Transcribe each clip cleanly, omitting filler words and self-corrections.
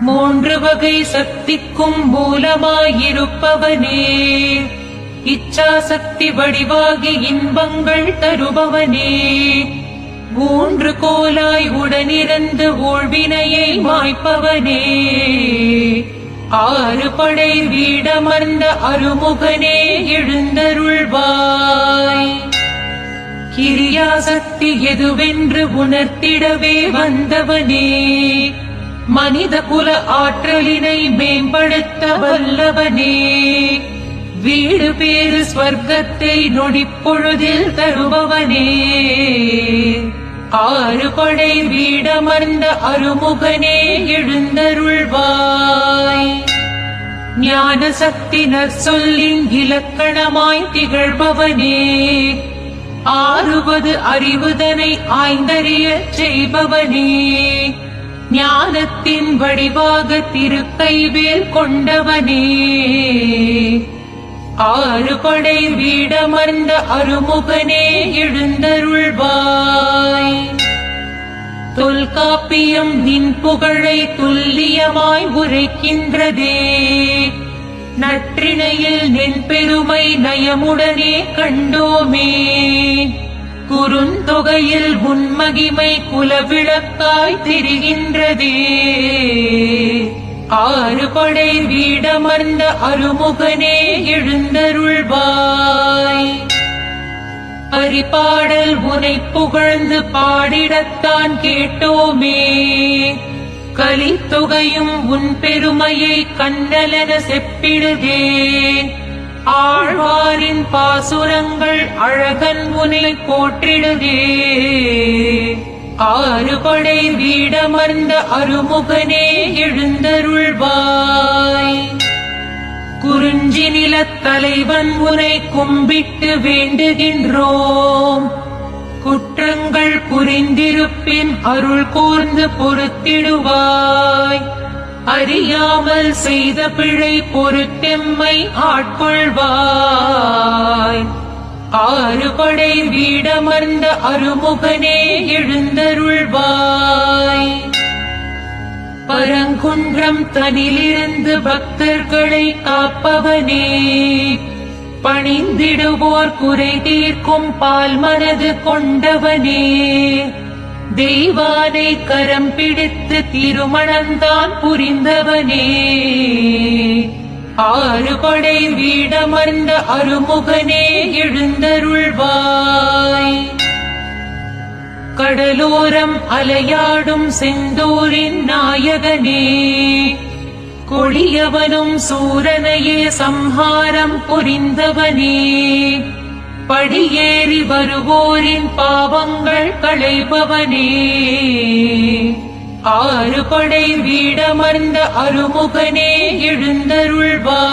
மூன்று வகை சக்திக்கும் மூலமாயிருப்பவனே, இச்சா சக்தி வடிவாகி இன்பங்கள் தருபவனே, மூன்று கோலாய் உடனிருந்து ஊழ்வினையை மாய்ப்பவனே, ஆறு படை வீடமர்ந்த அருமுகனே எழுந்தருள்வாய். கிரியாசக்தி எதுவென்று உணர்த்திடவே வந்தவனே, மனித குல ஆற்றலினை மேம்படுத்த வல்லவனே, வீடு பேறு ஸ்வர்க்கத்தை நொடிப்பொழுதில் தருபவனே, ஆறு படை வீடமர்ந்த அருமுகனே எழுந்தருள்வாய். ஞான சக்தி நற்சொல்லின் இலக்கணமாய் திகழ்பவனே, ஆறுவது அறிவுதனை ஆய்ந்தறியச் செய்பவனே, ஞானத்தின் வடிவாக திருக்கைவேல் கொண்டவனே, ஆறு படை வீடமர்ந்த அருமுகனே எழுந்தருள்வாய். தொல்காப்பியம் நின் புகழை துல்லியமாய் உரைக்கின்றதே, நற்றிணையில் நின் பெருமை நயமுடனே கண்டோமே, குறுந்தொகையில் உன்மகிமை குலவிளக்காய் தெரிகின்றதே, ஆறு படை வீடமர்ந்த அருமுகனே எழுந்தருள்வாய். பரிபாடல் உனை புகழ்ந்து பாடிடத்தான் கேட்டோமே, கலித்தொகையும் உன் பெருமையை கண்ணலென செப்பிடுதே, ஆழ்வாரின் பாசுரங்கள் அழகன் உனை போற்றிடுதே, ஆறு படை வீடமர்ந்த அருமுகனே எழுந்தருள்வாய். குறிஞ்சி நிலத் தலைவன் உனை கும்பிட்டு வேண்டுகின்றோம், குற்றங்கள் புரிந்திருப்பின் அருள் கூர்ந்து பொறுத்திடுவாய், அறியாமல் செய்த பிழை பொறுத்தெம்மை ஆட்கொள்வாய், ஆறு படை வீடமர்ந்த அருமுகனே எழுந்தருள்வாய். பரங்குன்றம் தனிலிருந்து பக்தர்களை காப்பவனே, பணிந்திடுவோர் குறை தீர்க்கும் பால் மனது கொண்டவனே, தெய்வானை கரம் பிடித்து திருமணந்தான் புரிந்தவனே, ஆறு படை வீடமர்ந்த அருமுகனே எழுந்தருள்வாய். கடலோரம் அலையாடும் செந்தூரின் நாயகனே, கொடியவனும் சூரனையே சம்ஹாரம் புரிந்தவனே, படியேறி வருவோரின் பாவங்கள் களைபவனே, ஆறு படை வீடமர்ந்த அருமுகனே எழுந்தருள்வாய்.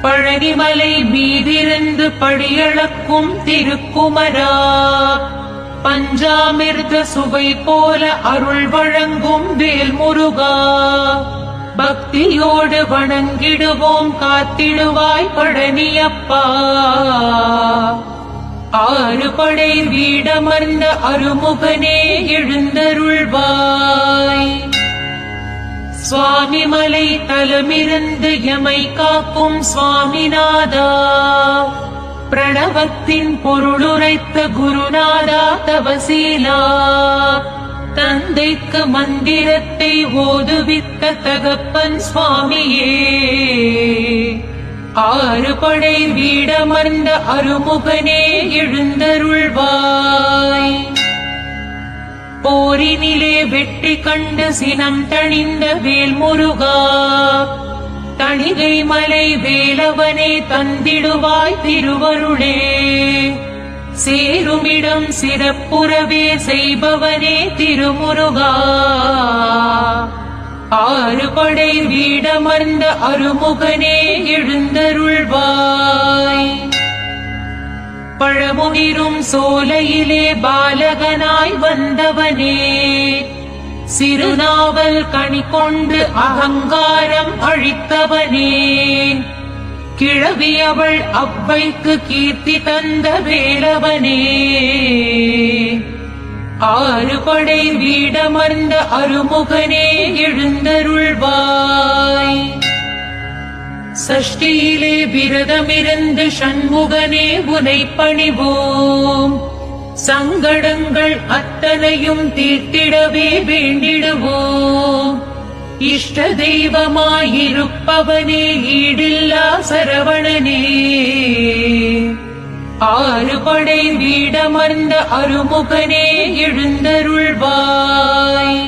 பழனிமலை மீதிருந்து படியளக்கும் திருக்குமரா, பஞ்சாமிர்த சுவை போல அருள் வழங்கும் வேல்முருகா, பக்தியோடு வணங்கிடுவோம் காத்திடுவாய் பழனியப்பா, ஆறு படை வீடமர்ந்த அருமுகனே எழுந்தருள்வாய். சுவாமி மலை தலமிருந்து எமை காக்கும் சுவாமிநாதா, பிரணவத்தின் பொருளுரைத்த குருநாதா தவசீலா, தந்தைக்கு மந்திரத்தை ஓதுவித்த தகப்பன் சுவாமியே, ஆறு படை வீடமர்ந்த அருமுகனே எழுந்தருள்வாய். போரினிலே வெற்றி கண்டு சினம் தணிந்த வேல்முருகா, தணிகை மலை வேலவனே தந்திடுவாய் திருவருளே, சேருமிடம் சிறப்புறவே செய்பவனே திருமுருகா, ஆறு படை வீடமர்ந்த அருமுகனே எழுந்தருள்வாய். பழமுதிரும் சோலையிலே பாலகனாய் வந்தவனே, சிறுநாவல் கனி கொண்டு அகங்காரம் அழித்தவனே, கிழவியவள் அவ்வைக்கு கீர்த்தி தந்த வேலவனே, ஆறுபடை வீடமர்ந்த அருமுகனே எழுந்தருள்வாய். சஷ்டியிலே விரதமிருந்து சண்முகனே உனை பணிவோம். சங்கடங்கள் அத்தனையும் தீர்த்திடவே வேண்டிடுவோம். இஷ்ட தெய்வமாயிருப்பவனே ஈடில்லா சரவணனே. ஆறுபடை வீடமர்ந்த அருமுகனே எழுந்தருள்வாய்.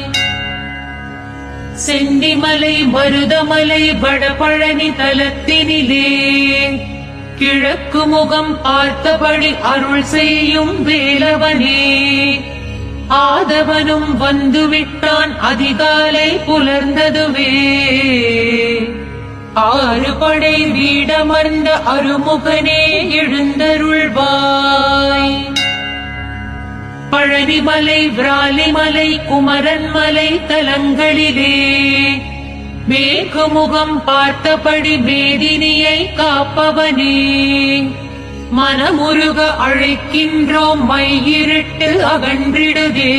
செந்திமலை மருதமலை வடபழனி தலத்தினிலே கிழக்கு முகம் பார்த்தபடி அருள் செய்யும் வேலவனே. ஆதவனும் வந்துவிட்டான் அதிகாலை புலர்ந்ததுவே. ஆறுபடை வீடமர்ந்த அருமுகனே எழுந்தருள்வாய். பழனிமலை விராலிமலை குமரன்மலை தலங்களிலே மேகமுகம் பார்த்தபடி மேதினியை காப்பவனே. மனமுருக அழைக்கின்றோம் மையிருட்டு அகன்றிடுதே.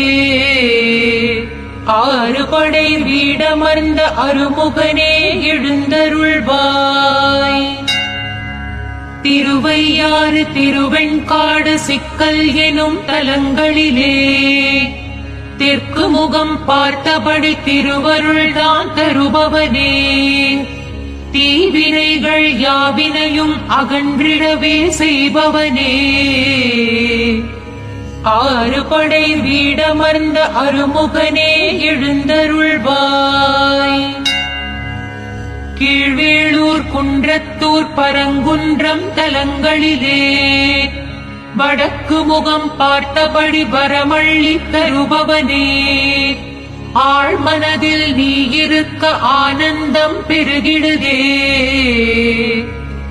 ஆறுபடை வீடமர்ந்த அருமுகனே எழுந்தருள்வாய். திருவையாறு திருவெண்காடு சிக்கல் எனும் தலங்களிலே தெற்கு முகம் பார்த்தபடி திருவருள்தான் தருபவனே. தீவினைகள் யாவினையும் அகன்றிடவே செய்பவனே. ஆறுபடை வீடமர்ந்த அருமுகனே எழுந்தருள்வாய். கீழ்வேளூர் குன்றத்தூர் பரங்குன்றம் தலங்களிலே வடக்கு முகம் பார்த்தபடி வரமள்ளி தருபவனே. ஆழ்மனதில் நீ இருக்க ஆனந்தம் பெருகிடுதே.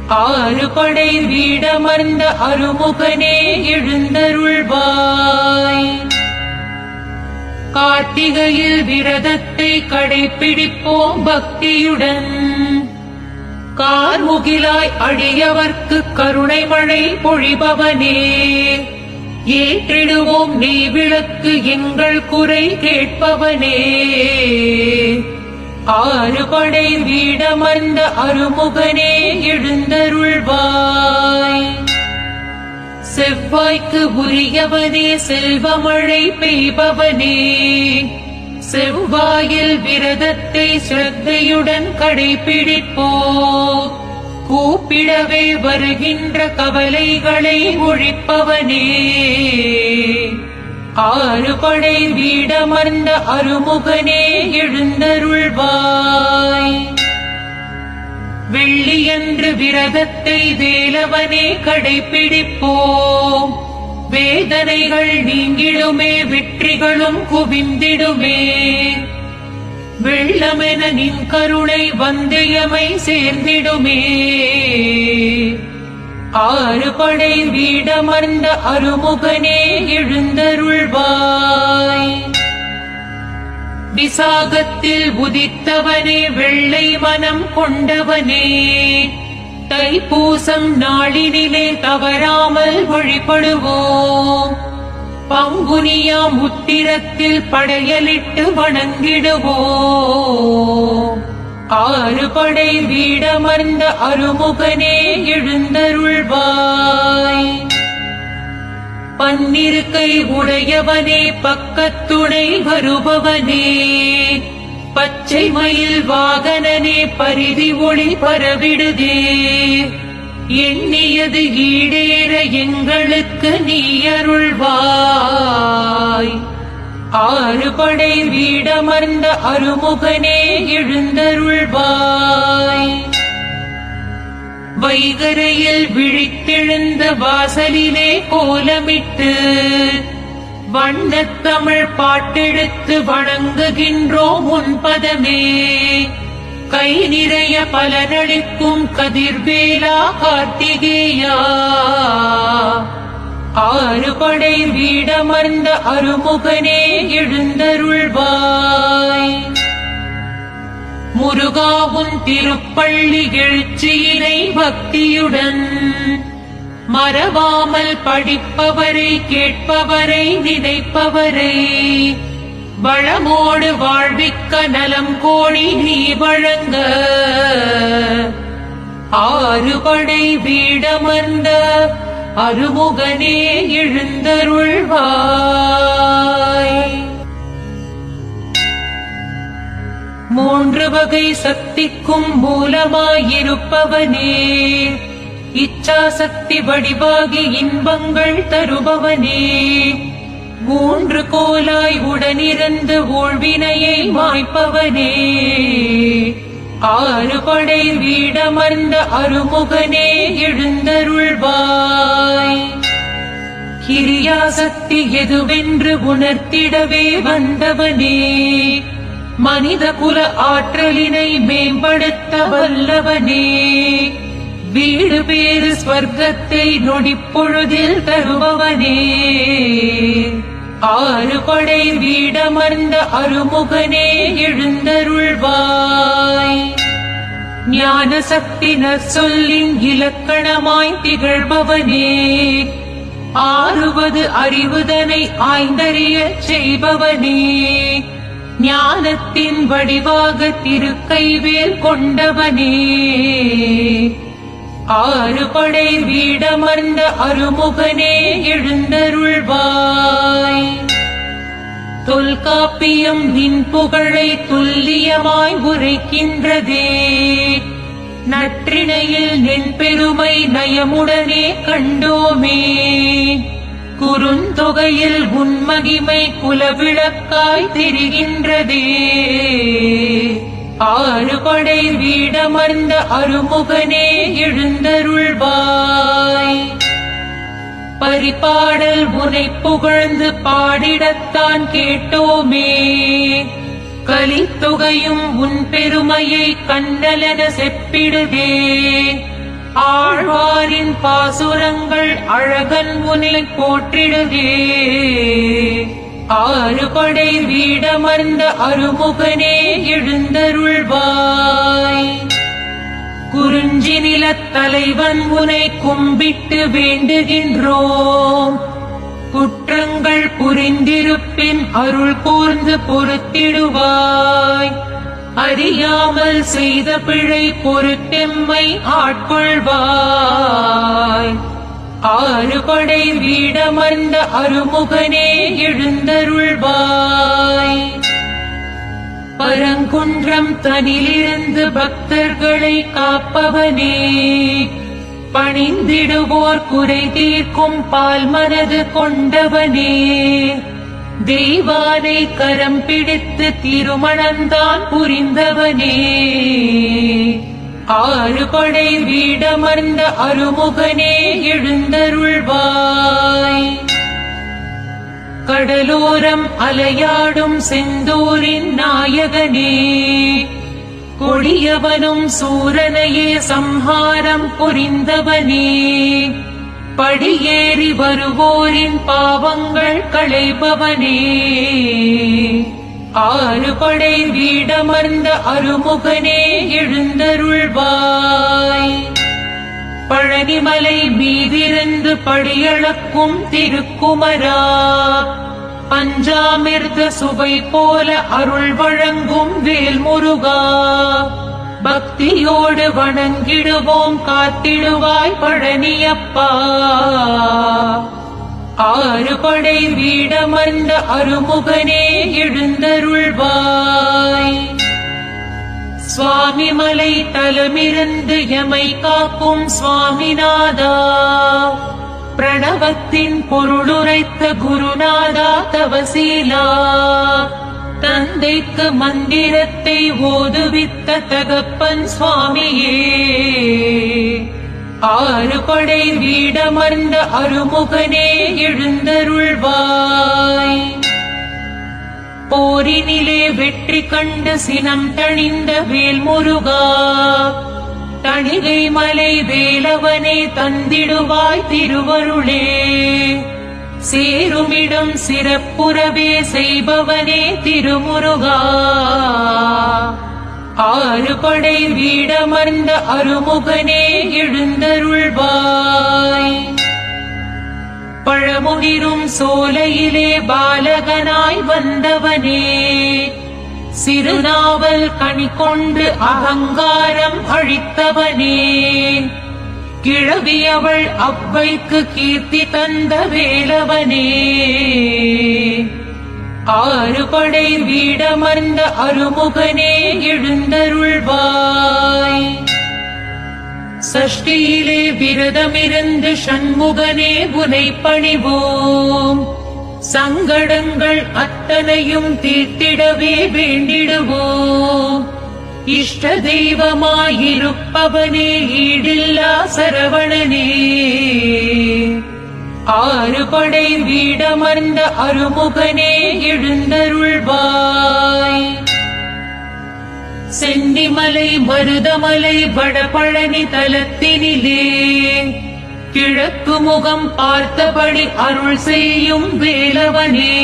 ஆறுபடை வீடமர்ந்த அருமுகனே எழுந்தருள்வாய். கார்த்திகையில் விரதத்தை கடைபிடிப்போம் பக்தியுடன். கார்முகிலாய் அடியவர்க்கு கருணை மழை பொழிபவனே. ஏற்றிடுவோம் நீ விளக்கு எங்கள் குறை கேட்பவனே. ஆறுபடை வீடமர்ந்த அருமுகனே எழுந்தருள்வாய். செவ்வாய்க்கு உரியவனே செல்வமழை பெய்பவனே. செவ்வாயில் விரதத்தை ஸ்ரத்தையுடன் கடைபிடிப்போம். கூப்பிடவே வருகின்ற கவலைகளை ஒழிப்பவனே. ஆறுபடை வீடமர்ந்த அருமுகனே எழுந்தருள்வாய். வெள்ளியன்று விரதத்தை வேலவனே கடைபிடிப்போம். வேதனைகள் நீங்கிடுமே வெற்றிகளும் குவிந்திடுமே. வெள்ளமென நின் கருணை வந்தயமை சேர்ந்திடுமே. ஆறுபடை வீடமர்ந்த அருமுகனே எழுந்தருள்வாய். விசாகத்தில் உதித்தவனே வெள்ளை மனம் கொண்டவனே. தைப்பூசம் நாளினிலே தவறாமல் வழிபடுவோம். பங்குனியாம் உத்திரத்தில் படையலிட்டு வணங்கிடுவோம். ஆறுபடை வீடமர்ந்த அருமுகனே எழுந்தருள்வாய். பன்னிருக்கை உடையவனே பக்கத்துணை வருபவனே. பச்சை மயில் வாகனனே பரிதி ஒளி பரவிடுதே. எண்ணியது ஈடேற எங்களுக்கு நீ அருள்வாய். ஆறுபடை வீடமர்ந்த அருமுகனே எழுந்தருள்வாய். வைகரையில் விழித்தெழுந்த வாசலிலே கோலமிட்டு வண்ணத்தமிழ் பாட்டெடுத்து வணங்குகின்றோம் உன்பதமே. கை நிறைய பலனளிக்கும் கதிர்வேலா கார்த்திகேயா. ஆறுபடை வீடமர்ந்த அருமுகனே எழுந்தருள்வாய். முருகாவும் திருப்பள்ளி எழுச்சியினை பக்தியுடன் மறவாமல் படிப்பவரை கேட்பவரை நினைப்பவரை வளமோடு வாழ்விக்க நலம் கோடி நீ வழங்க ஆறுபடை வீடமர்ந்த அருமுகனே எழுந்தருள்வாய். மூன்று வகை சக்திக்கும் மூலமாயிருப்பவனே, இச்சா சக்தி வடிவாகி இன்பங்கள் தருபவனே, மூன்று கோலாய் உடனிருந்து ஊழ்வினையை மாய்ப்பவனே, ஆறுபடை வீடமர்ந்த அருமுகனே எழுந்தருள்வாய். கிரியாசக்தி எதுவென்று உணர்த்திடவே வந்தவனே, மனித குல ஆற்றலினை மேம்படுத்த வல்லவனே, வீடு பேறு ஸ்வர்க்கத்தை நொடிப்பொழுதில் தருபவனே, ஆறுபடை வீடமர்ந்த அருமுகனே எழுந்தருள்வாய். ஞான சக்தி நற்சொல்லின் இலக்கணமாய் திகழ்பவனே, ஆறுவது அறிவுதனை ஆய்ந்தறியச் செய்பவனே, ஞானத்தின் வடிவாக திருக்கைவேல் கொண்டவனே, ஆறுபடை வீடமர்ந்த அருமுகனே எழுந்தருள்வாய். தொல்காப்பியம் நின் புகழை துல்லியமாய் உரைக்கின்றதே, நற்றிணையில் நின் பெருமை நயமுடனே கண்டோமே, குறுந்தொகையில் உன்மகிமை குலவிளக்காய் தெரிகின்றதே, ஆறுபடை வீடமர்ந்த அருமுகனே எழுந்தருள்வாய். பரிபாடல் உனை புகழ்ந்து பாடிடத்தான் கேட்டோமே, கலித்தொகையும் உன் பெருமையை கண்ணலென செப்பிடுதே, ஆழ்வாரின் பாசுரங்கள் அழகன் உன்னை போற்றிடுதே, ஆறுபடை வீடமர்ந்த அருமுகனே எழுந்தருள்வாய். குறிஞ்சி நிலத்தலைவன் உனை கும்பிட்டு வேண்டுகின்றோம், குற்றங்கள் புரிந்திருப்பின் அருள் கூர்ந்து பொறுத்திடுவாய், அறியாமல் செய்த பிழை பொறுத்தெம்மை ஆட்கொள்வாய், ஆறுபடை வீடமர்ந்த அருமுகனே எழுந்தருள்வாய். பரங்குன்றம் தனிலிருந்து பக்தர்களை காப்பவனே, பணிந்திடுவோர் குறை தீர்க்கும் பால் மனது கொண்டவனே, தெய்வானை கரம் பிடித்து திருமணந்தான் புரிந்தவனே, ஆறுபடை வீடமர்ந்த அருமுகனே எழுந்தருள்வாய். கடலோரம் அலையாடும் செந்தூரின் நாயகனே, கொடியவனும் சூரனையே சம்ஹாரம் புரிந்தவனே, படியேறி வருவோரின் பாவங்கள் களைபவனே, ஆறுபடை வீடமர்ந்த அருமுகனே எழுந்தருள்வாய். பழனிமலை மீதிருந்து படியளக்கும் திருக்குமரா, பஞ்சாமிர்த சுவை போல அருள் வழங்கும் வேல்முருகா, பக்தியோடு வணங்கிடுவோம் காத்திடுவாய் பழனியப்பா, ஆறுபடை வீடமர்ந்த அருமுகனே எழுந்தருள்வாய். சுவாமிமலை தலமிருந்து எமை காக்கும் சுவாமிநாதா, பிரணவத்தின் பொருளுரைத்த குருநாதா தவசீலா, தந்தைக்கு மந்திரத்தை ஓதுவித்த தகப்பன் சுவாமியே, ஆறுபடை வீடமர்ந்த அருமுகனே எழுந்தருள்வாய். போரினிலே வெற்றி கண்டு சினம் தணிந்த வேல்முருகா, தணிகை மலை வேலவனே தந்திடுவாய் திருவருளே, சேருமிடம் சிறப்புறவே செய்பவனே திருமுருகா, ஆறுபடை வீடமர்ந்த அருமுகனே எழுந்தருள்வாய். பழமுதிரும் சோலையிலே பாலகனாய் வந்தவனே, சிறுநாவல் கனி கொண்டு அகங்காரம் அழித்தவனே, கிழவியவள் அவ்வைக்கு கீர்த்தி தந்த வேலவனே, ஆறுபடை வீடமர்ந்த அருமுகனே எழுந்தருள்வாய். சஷ்டியிலே விரதமிருந்து சண்முகனே உனை பணிவோம், சங்கடங்கள் அத்தனையும் தீர்த்திடவே வேண்டிடுவோம். இஷ்ட தெய்வமாயிருப்பவனே ஈடில்லா சரவணனே, ஆறுபடை வீடமர்ந்த அருமுகனே எழுந்தருள்வாய். சென்னிமலை மருதமலை வடபழனி தலத்தினிலே, கிழக்கு முகம் பார்த்தபடி அருள் செய்யும் வேலவனே,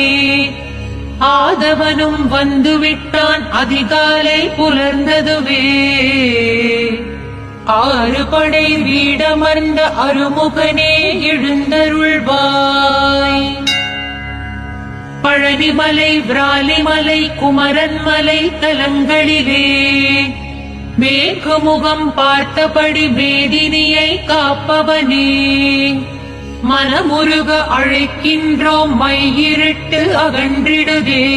ஆதவனும் வந்துவிட்டான் அதிகாலை புலர்ந்ததுவே, ஆறுபடை வீடமர்ந்த அருமுகனே எழுந்தருள்வாய். பழனிமலை விராலிமலை குமரன்மலை தலங்களிலே, மேற்கு முகம் பார்த்தபடி மேதினியை காப்பவனே, மனமுருக அழைக்கின்றோம் மையிருட்டு அகன்றிடுதே,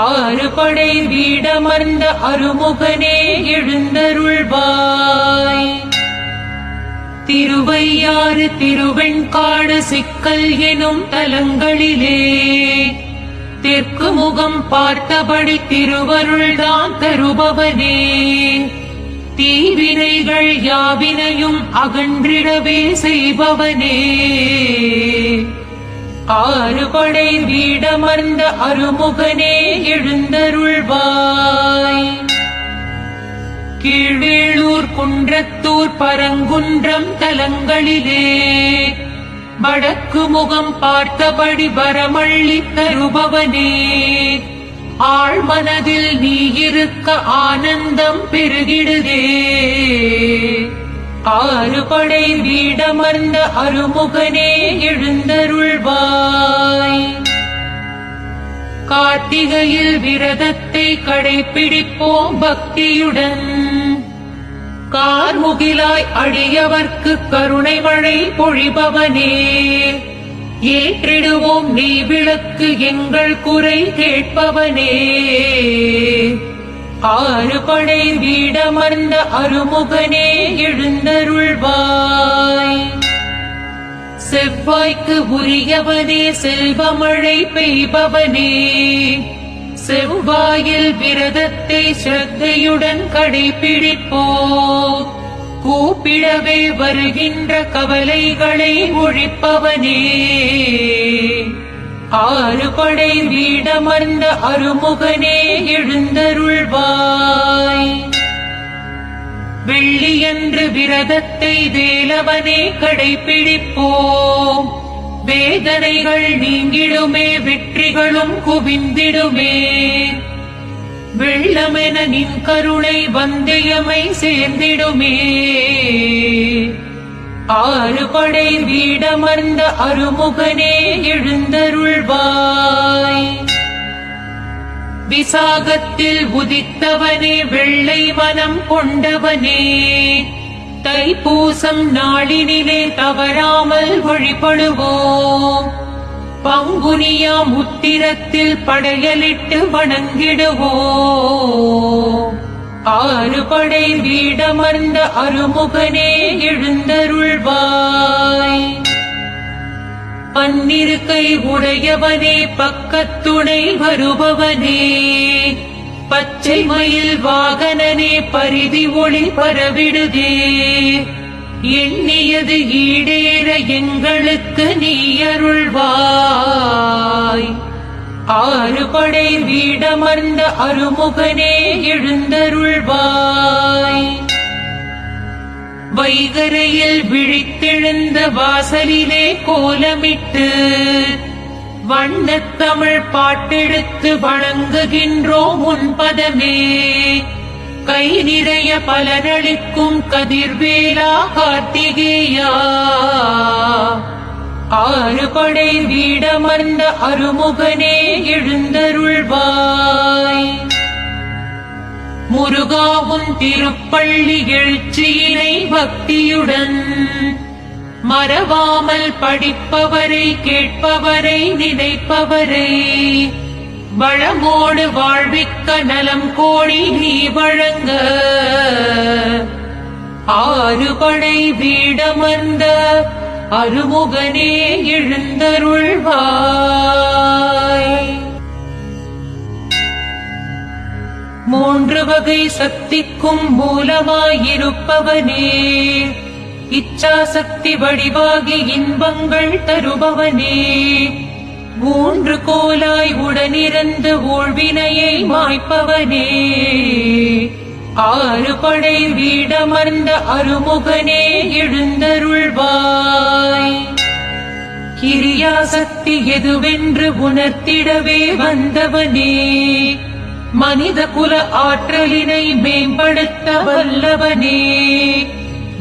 ஆறுபடை வீடமர்ந்த அருமுகனே எழுந்தருள்வாய். திருவையாறு திருவெண்காடு சிக்கல் எனும் தலங்களிலே, தெற்கு முகம் பார்த்தபடி திருவருள்தான் தருபவனே, தீவினைகள் யாவினையும் அகன்றிடவே செய்பவனே, ஆறுபடை வீடமர்ந்த அருமுகனே எழுந்தருள்வாய். கீழ்வேளூர் குன்றத்தூர் பரங்குன்றம் தலங்களிலே, வடக்கு முகம் பார்த்தபடி வரமள்ளி தருபவனே, ஆழ்மனதில் நீ இருக்க ஆனந்தம் பெருகிடுதே, ஆறுபடை வீடமர்ந்த அருமுகனே எழுந்தருள்வாய். கார்த்திகையில் விரதத்தை கடைப்பிடிப்போம் பக்தியுடன், கார்முகிலாய் அடியவர்க்கு கருணை மழை பொழிபவனே, ஏற்றிடுவோம் நீ விளக்கு எங்கள் குறை கேட்பவனே, ஆறுபடை வீடமர்ந்த அருமுகனே எழுந்தருள்வாய். செவ்வாய்க்கு உரியவனே செல்வமழை பெய்பவனே, செவ்வாயில் விரதத்தை ஸ்ரத்தையுடன் கடைபிடிப்போம், கூப்பிடவே வருகின்ற கவலைகளை ஒழிப்பவனே, ஆறுபடை வீடமர்ந்த அருமுகனே எழுந்தருள்வாய். வெள்ளியன்று விரதத்தை வேலவனே கடைபிடிப்போம், வேதனைகள் நீங்கிடுமே வெற்றிகளும் குவிந்திடுமே, வெள்ளமென நின் கருணை வந்தயமை சேர்ந்திடுமே, ஆறுபடை வீடமர்ந்த அருமுகனே எழுந்தருள்வாய். விசாகத்தில் உதித்தவனே வெள்ளை மனம் கொண்டவனே, தைப்பூசம் நாளினிலே தவறாமல் வழிபடுவோம், பங்குனியாம் உத்திரத்தில் படையலிட்டு வணங்கிடுவோம், ஆறுபடை வீடமர்ந்த அருமுகனே எழுந்தருள்வாய். பன்னிருக்கை உடையவனே பக்கத்துணை வருபவனே, பச்சை மயில் வாகனனே பரிதி ஒளி பரவிடுதே, எண்ணியது ஈடேற எங்களுக்கு நீ அருள்வாய், ஆறுபடை வீடமர்ந்த அருமுகனே எழுந்தருள்வாய். வைகரையில் விழித்தெழுந்த வாசலிலே கோலமிட்டு, வண்ணத் தமிழ் பாட்டெடுத்து வணங்குகின்றோம் உன் பதமே. கை நிறைய பலனளிக்கும் கதிர்வேலா கார்த்திகேயா. ஆறுபடை வீடமர்ந்த அருமுகனே எழுந்தருள்வாய். முருகாவும் திருப்பள்ளி எழுச்சியினை பக்தியுடன் மறவாமல் படிப்பவரை கேட்பவரை நினைப்பவரை வளமோடு வாழ்விக்க நலம் கோடி நீ வழங்க. ஆறுபடை வீடமர்ந்த அருமுகனே எழுந்தருள்வாய். மூன்று வகை சக்திக்கும் மூலமாயிருப்பவனே, இச்சா சக்தி வடிவாகி இன்பங்கள் தருபவனே, மூன்று கோலாய் உடனிருந்து ஊழ்வினையை மாய்ப்பவனே, ஆறுபடை வீடமர்ந்த அருமுகனே எழுந்தருள்வாய். கிரியாசக்தி எதுவென்று உணர்த்திடவே வந்தவனே, மனித குல ஆற்றலினை மேம்படுத்த வல்லவனே,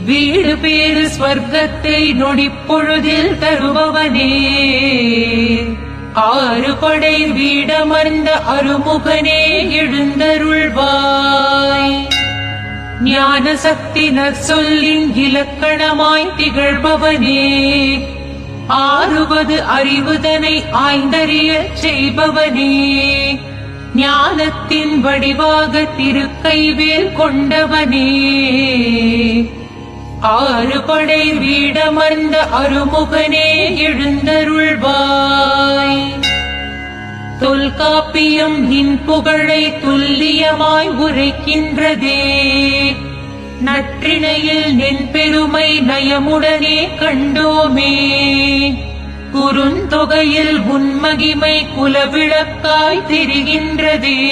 வீடு பேறு ஸ்வர்க்கத்தை நொடிப்பொழுதில் தருபவனே, ஆறுபடை வீடமர்ந்த அருமுகனே எழுந்தருள்வாய். ஞான சக்தி நற்சொல்லின் இலக்கணமாய் திகழ்பவனே, ஆறுவது அறிவுதனை ஆய்ந்தறியச் செய்பவனே, ஞானத்தின் வடிவாக திருக்கைவேல் கொண்டவனே, ஆறுபடை வீடமர்ந்த அருமுகனே எழுந்தருள்வாய். தொல்காப்பியம் நின் புகழை துல்லியமாய் உரைக்கின்றதே, நற்றிணையில் நின் பெருமை நயமுடனே கண்டோமே, குறுந்தொகையில் உன்மகிமை குலவிளக்காய் தெரிகின்றதே,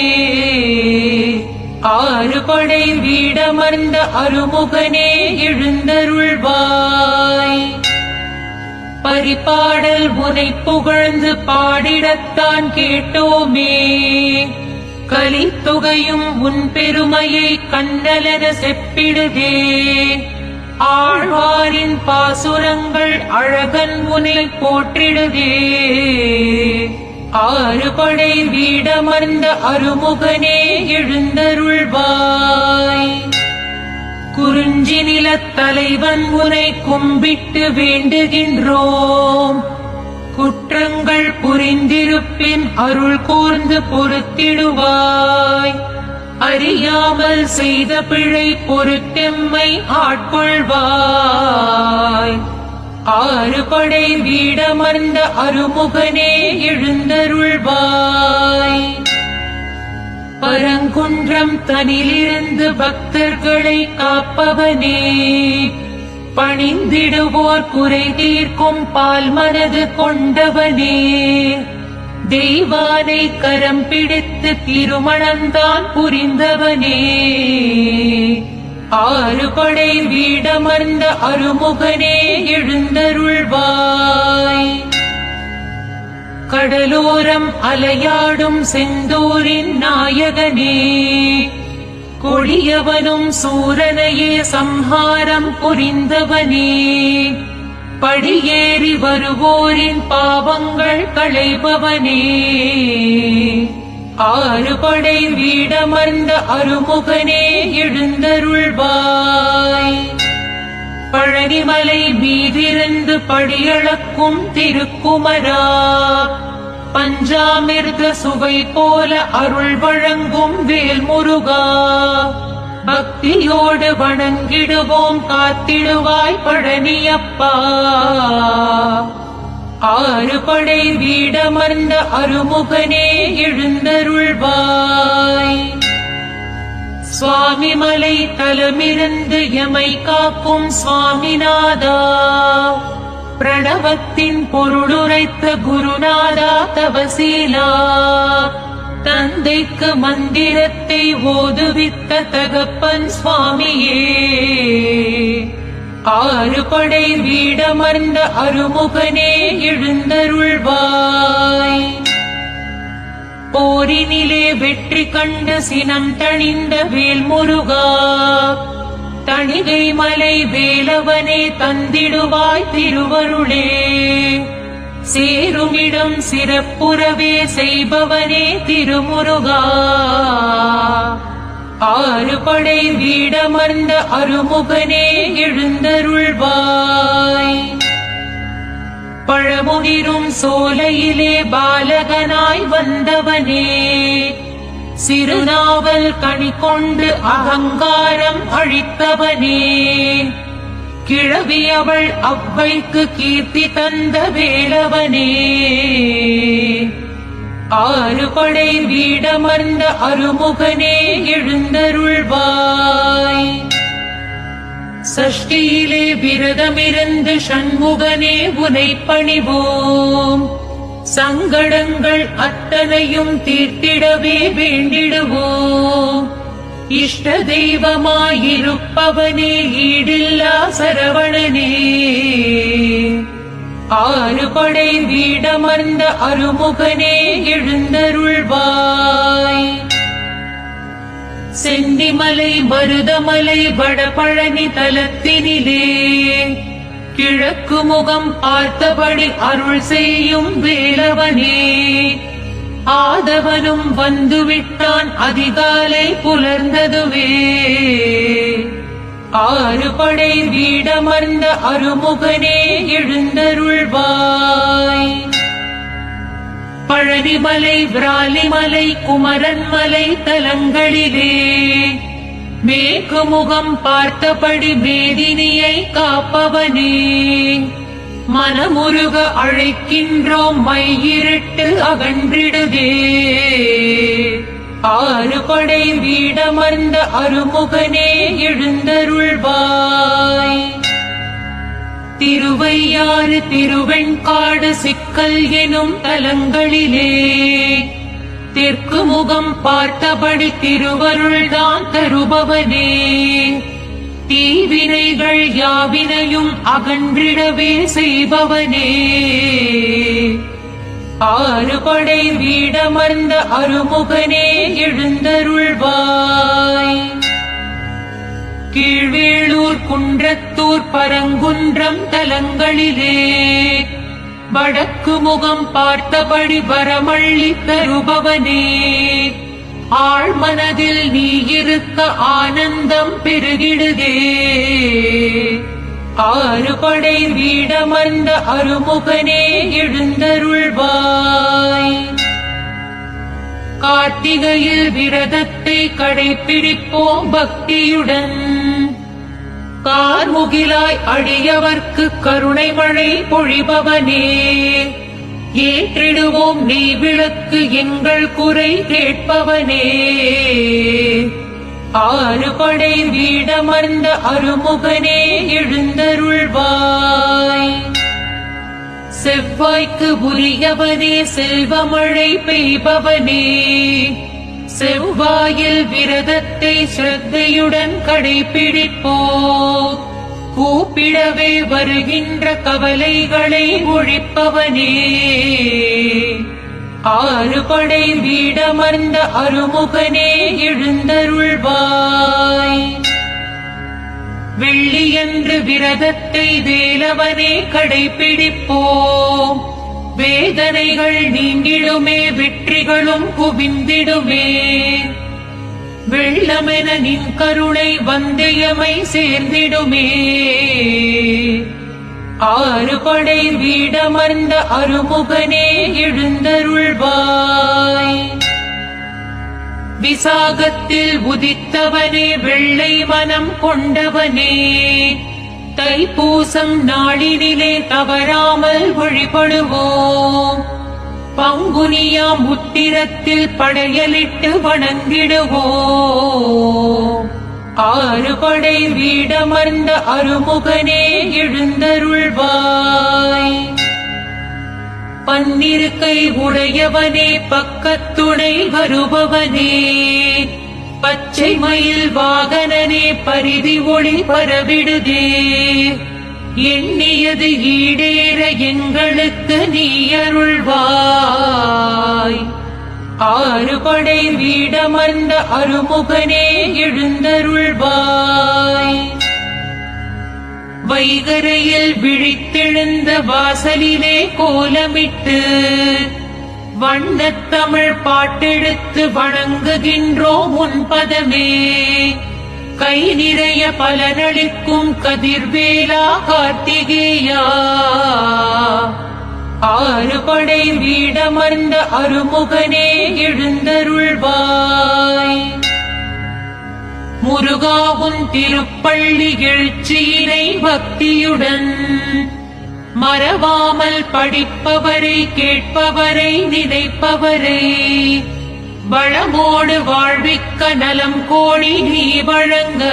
ஆறுபடை வீடமர்ந்த அருமுகனே எழுந்தருள்வாய். பரிபாடல் உனை புகழ்ந்து பாடிடத்தான் கேட்டோமே, கலித்தொகையும் உன் பெருமையை கண்ணலென செப்பிடுதே, ஆழ்வாரின் பாசுரங்கள் அழகன் உனை போற்றிடுதே, ஆறுபடை வீடமர்ந்த அருமுகனே எழுந்தருள்வாய். குறிஞ்சி நிலத் தலைவன் உனை கும்பிட்டு வேண்டுகின்றோம், குற்றங்கள் புரிந்திருப்பின் அருள் கூர்ந்து பொறுத்திடுவாய், அறியாமல் செய்த பிழை பொறுத்தெம்மை ஆட்கொள்வாய், ஆறுபடை வீடமர்ந்த அருமுகனே எழுந்தருள்வாய். பரங்குன்றம் தனிலிருந்து பக்தர்களை காப்பவனே, பணிந்திடுவோர் குறை தீர்க்கும் பால் மனது கொண்டவனே, தெய்வானை கரம் பிடித்து திருமணம்தான் புரிந்தவனே, ஆறுபடை வீடமர்ந்த அருமுகனே எழுந்தருள்வாய். கடலோரம் அலையாடும் செந்தூரின் நாயகனே, கொடியவனும் சூரனையே சம்ஹாரம் புரிந்தவனே, படியேறி வருவோரின் பாவங்கள் களைபவனே, ஆறுபடை வீடமர்ந்த அருமுகனே எழுந்தருள்வாய். பழனிமலை மீதிருந்து படியளக்கும் திருக்குமரா, பஞ்சாமிர்த சுவை போல அருள் வழங்கும் வேல்முருகா, பக்தியோடு வணங்கிடுவோம் காத்திடுவாய் பழனியப்பா, ஆறுபடை வீடமர்ந்த அருமுகனே எழுந்தருள்வாய். சுவாமி மலை தலமிருந்து எமை காக்கும் சுவாமிநாதா, பிரணவத்தின் பொருளுரைத்த குருநாதா தவசீலா, தந்தைக்கு மந்திரத்தை ஓதுவித்த தகப்பன் சுவாமியே, ஆறு படை வீடமர்ந்த அருமுகனே எழுந்தருள்வாய். போரினிலே வெற்றி கண்ட சினம் தணிந்த வேல்முருகா, தணிகை மலை வேலவனே தந்திடுவாய் திருவருளே. சேருமிடம் சிறப்புறவே செய்பவனே திருமுருகா, ஆறு படை வீடமர்ந்த அருமுகனே எழுந்தருள்வாய். பழமுதிரும் சோலையிலே பாலகனாய் வந்தவனே, சிறுநாவல் கனி கொண்டு அகங்காரம் அழித்தவனே, கிழவியவள் அவ்வைக்கு கீர்த்தி தந்த வேலவனே, ஆறு படை வீடமர்ந்த அருமுகனே எழுந்தருள்வாய். சஷ்டியிலே விரதமிருந்து ஷண்முகனே உனை பணிவோம், சங்கடங்கள் அத்தனையும் தீர்த்திடவே வேண்டிடுவோம். இஷ்ட தெய்வமாயிருப்பவனே ஈடில்லா சரவணனே, ஆறு படை வீடமர்ந்த அருமுகனே எழுந்தருள்வாய். செந்திமலை மருதமலை வடபழனி தலத்தினிலே, கிழக்கு முகம் பார்த்தபடி அருள் செய்யும் வேலவனே, ஆதவனும் வந்துவிட்டான் அதிகாலை புலர்ந்ததுவே. ஆறு படை வீடமர்ந்த அருமுகனே எழுந்தருள்வாய். பழனிமலை விராலிமலை குமரன்மலை தலங்களிலே, மேற்கு முகம் பார்த்தபடி மேதினியை காப்பவனே, மனமுருக அழைக்கின்றோம் மையிருட்டு அகன்றிடுதே. ஆறு படை வீடமர்ந்த அருமுகனே எழுந்தருள்வாய். திருவையாறு திருவெண்காடு சிக்கல் எனும் தலங்களிலே, தெற்கு முகம் பார்த்தபடி திருவருள்தான் தருபவனே, தீவினைகள் யாவினையும் அகன்றிடவே செய்பவனே, ஆறு படை வீடமர்ந்த அருமுகனே எழுந்தருள்வாய். கீழ்வேளூர் குன்றத்தூர் பரங்குன்றம் தலங்களிலே, வடக்கு முகம் பார்த்தபடி வரமள்ளி தருபவனே, ஆழ்மனதில் நீ இருக்க ஆனந்தம் பெருகிடுதே. ஆறு படை வீடமர்ந்த அருமுகனே எழுந்தருள்வாய். கார்த்திகையில் விரதத்தை கடைபிடிப்போம் பக்தியுடன், கார்முகிலாய் அடியவர்க்கு கருணை மழை பொழிபவனே, ஏற்றிடுவோம் நீ விளக்கு எங்கள் குறை கேட்பவனே, ஆறு படை வீடமர்ந்த அருமுகனே எழுந்தருள்வாய். செவ்வாய்க்கு உரியவனே செல்வமழை பெய்பவனே, செவ்வாயில் விரதத்தை ஸ்ரத்தையுடன் கடைபிடிப்போம், கூப்பிடவே வருகின்ற கவலைகளை ஒழிப்பவனே, ஆறு படை வீடமர்ந்த அருமுகனே எழுந்தருள்வாய். வெள்ளியன்று விரதத்தை வேலவனே கடைபிடிப்போம், வேதனைகள் நீங்கிடுமே வெற்றிகளும் குவிந்திடுமே, வெள்ளமென நின் கருணை வந்தயமை சேர்ந்திடுமே, ஆறு படை வீடமர்ந்த அருமுகனே எழுந்தருள்வாய். விசாகத்தில் உதித்தவனே வெள்ளை மனம் கொண்டவனே, தைப்பூசம் நாளினிலே தவறாமல் வழிபடுவோம், பங்குனியாம் உத்திரத்தில் படையலிட்டு வணங்கிடுவோம், ஆறு படை வீடமர்ந்த அருமுகனே எழுந்தருள்வாய். பன்னிருக்கை உடையவனே பக்கத்துணை வருபவனே, பச்சை மயில் வாகனனே பரிதி ஒளி பரவிடுதே எண்ணியது ஈடேற எங்களுக்கு நீ அருள்வாய் ஆறுபடை வீடமர்ந்த அருமுகனே எழுந்தருள்வாய் வைகரையில் விழித்தெழுந்த வாசலிலே கோலமிட்டு வண்ணத்தமிழ் பாட்டெடுத்து வணங்குகின்றோம் உன் பதமே கை நிறைய பலனளிக்கும் கதிர்வேலா கார்த்திகேயா ஆறுபடை வீடமர்ந்த அருமுகனே எழுந்தருள்வாய் முருகா உன் திருப்பள்ளி எழுச்சியினை பக்தியுடன் மறவாமல் படிப்பவரை கேட்பவரை நினைப்பவரை வளமோடு வாழ்விக்க நலம் கோடி நீ வழங்க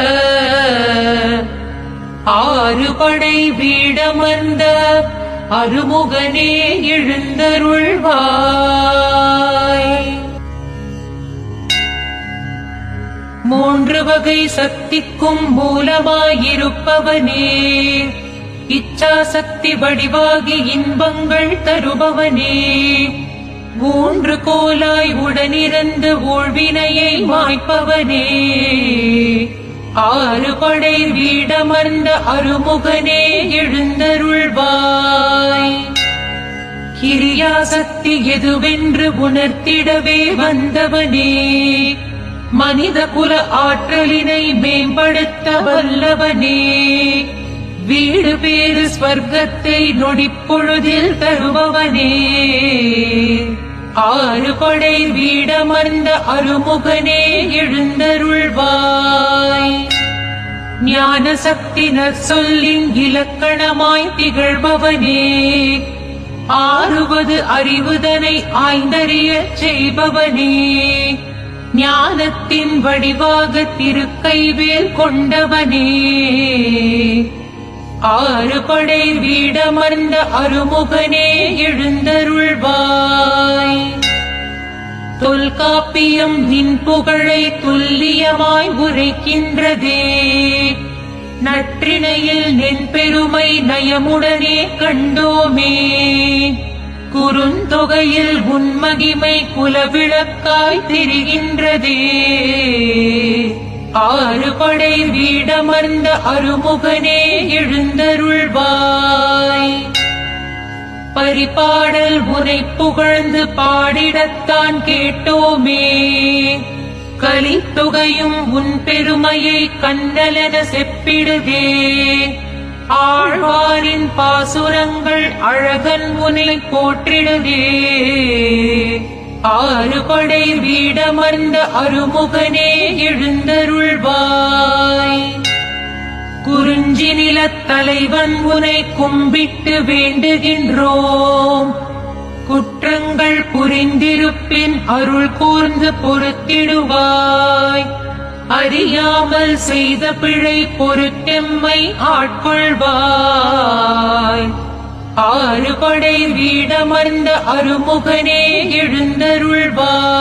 ஆறுபடை வீடமர்ந்த அருமுகனே எழுந்தருள்வாய் மூன்று வகை சக்திக்கும் மூலமாயிருப்பவனே இச்சா சக்தி வடிவாகி இன்பங்கள் தருபவனே மூன்று கோலாய் உடனிருந்து ஊழ்வினையை மாய்ப்பவனே ஆறுபடை வீடமர்ந்த அருமுகனே எழுந்தருள்வாய் கிரியாசக்தி எதுவென்று உணர்த்திடவே வந்தவனே மனித குல ஆற்றலினை மேம்படுத்த வல்லவனே வீடு பேறு ஸ்வர்க்கத்தை நொடிப்பொழுதில் தருபவனே ஆறுபடை வீடமர்ந்த அருமுகனே எழுந்தருள்வாய் ஞான சக்தி நற்சொல்லின் இலக்கணமாய் திகழ்பவனே ஆறுவது அறிவுதனை ஆய்ந்தறியச் செய்பவனே ஞானத்தின் வடிவாக திருக்கைவேல் கொண்டவனே ஆறுபடை வீடமர்ந்த அருமுகனே எழுந்தருள்வாய் தொல்காப்பியம் நின் புகழை துல்லியமாய் உரைக்கின்றதே நற்றிணையில் நின் பெருமை நயமுடனே கண்டோமே குறுந்தொகையில் உன்மகிமை குலவிளக்காய் தெரிகின்றதே ஆறுபடை வீடமர்ந்த அருமுகனே எழுந்தருள்வாய் பரிபாடல் உனை புகழ்ந்து பாடிடத்தான் கேட்டோமே கலித்தொகையும் உன் பெருமையை கண்ணலென செப்பிடுதே ஆழ்வாரின் பாசுரங்கள் அழகன் உனை போற்றிடுதே ஆறுபடை வீடமர்ந்த அருமுகனே எழுந்தருள்வாய் குறிஞ்சி நிலத் தலைவன் உனை கும்பிட்டு வேண்டுகின்றோம் குற்றங்கள் புரிந்திருப்பின் அருள் கூர்ந்து பொறுத்திடுவாய் அறியாமல் செய்த பிழை பொறுத்தெம்மை ஆட்கொள்வாய் ஆறுபடை வீடமர்ந்த அருமுகனே எழுந்தருள்வாய்